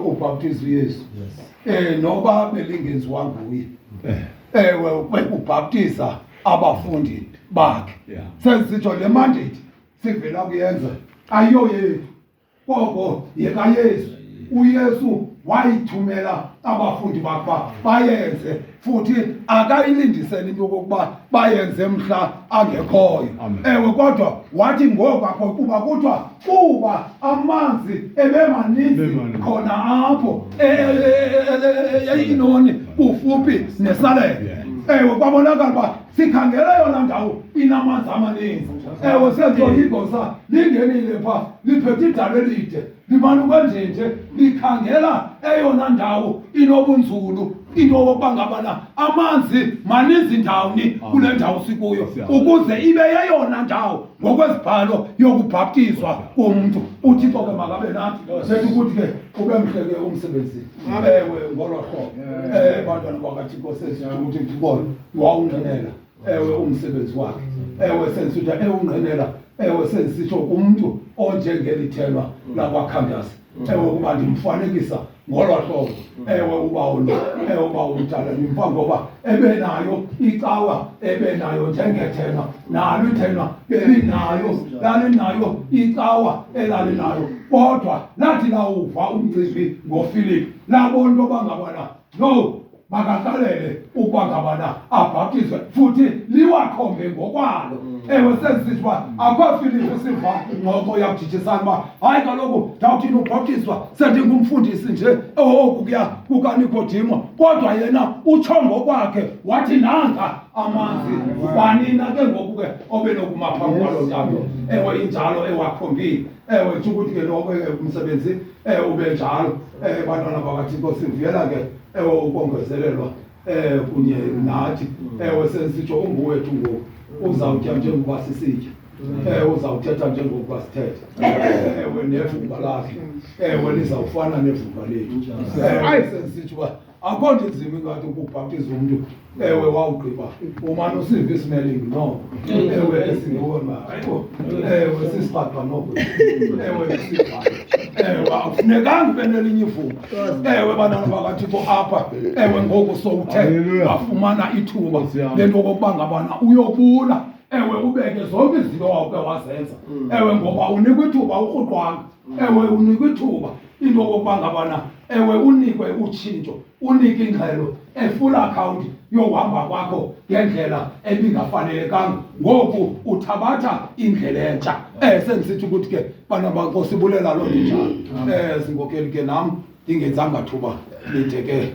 ubhaptizo Yesu noba belingenziwa nguye ubhaptiza abafundi bakhe sesitsho le mandate sivela kuyenza ayiyo yethu koko yeka Yesu uYesu wayithumela abafundi bakhe bayenze futhi akayilindisela into yokuba bayenze mhla angekhoyo kodwa wathi ngokakho kuba kuthiwa kuba amanzi ebemaninzi khona apho inoni kufuphi neSalem kwabonakala uba sikhangela yona ndawo inamanzi amaninzi senzo igosa lingenile pha liphethe idalo elide limanuka nje likhangela eyona ndawo inobunzulu into yokuba ngabana amanzi maninzi ndawoni kule ndawo sikuyo ukuze ibe yeyona ndawo ngokwezibhalo yokubhaptizwa komuntu uThixo ke makabe nathi sethi ukuthi ke kube mhle ke umsebenzi ngolo hlobo bantwana bakaThixo sesithi Thixo wawungenela umsebenzi wakhe sesithi ungqenela sesitsho kumuntu onjengelithelwa lakwaKhandasi ukuba ndimfanekisa ngolo hlobo ubawulo uba umdala nimfa ngoba ebenayo icawa ebenayo njengethenwa nalo ithenwa lalinayo icawa elalinayo kodwa lathi lawuva umcibi ngoFilip labona into yoba ngabana no makaqalele ukuba ngabana abhaptizwe futhi liwakhombe ngokwalo sesisithi uba akho Filipi siva ngoko yakujijisana uba hayi kaloku ndawuthini ubhaptizwa sendingumfundisi nje okuya kukaNikodimo kodwa yena utsho ngokwakhe wathi nanga amanzi kwanina ke ngoku ke obenokuma phambi kwalo ntambo injalo ewakhombile tsho ukuthi ke lo umsebenzi ube njalo bantwana bakaThixo sivuyela ke ukongezelelwa kunye nathi sesitsho ungowethu ngoku uzawutya njengoba sisitya uzawuthetha njengokuba sithetha nevumba lakhe lizawufana nevumba lethu hayi sesitsho uba akho nto nzima ingathi ukubhaptiza umntu wawugqiba umane usiva ismelling no esingewona sisiqaqa noko akufunekanga ube nelinye ivumba bantwana bakaThixo apha ngoku sowuthe wafumana ithuba lento okokuba ngabana uyobula ubeke zonke izinto wawuke wazenza ngoba unikwa ithuba urhuqwanga unikwa ithuba into okokuba ngabana unikwe utshintsho unike ingxelo full account yohamba kwakho ngendlela ebingafanelekanga ngoku uthabatha indlela entsha sendisithi ukuthi ke bana bankosi bulela loo nto njalo zinkokeli ke nam ndingenzanga thuba lide ke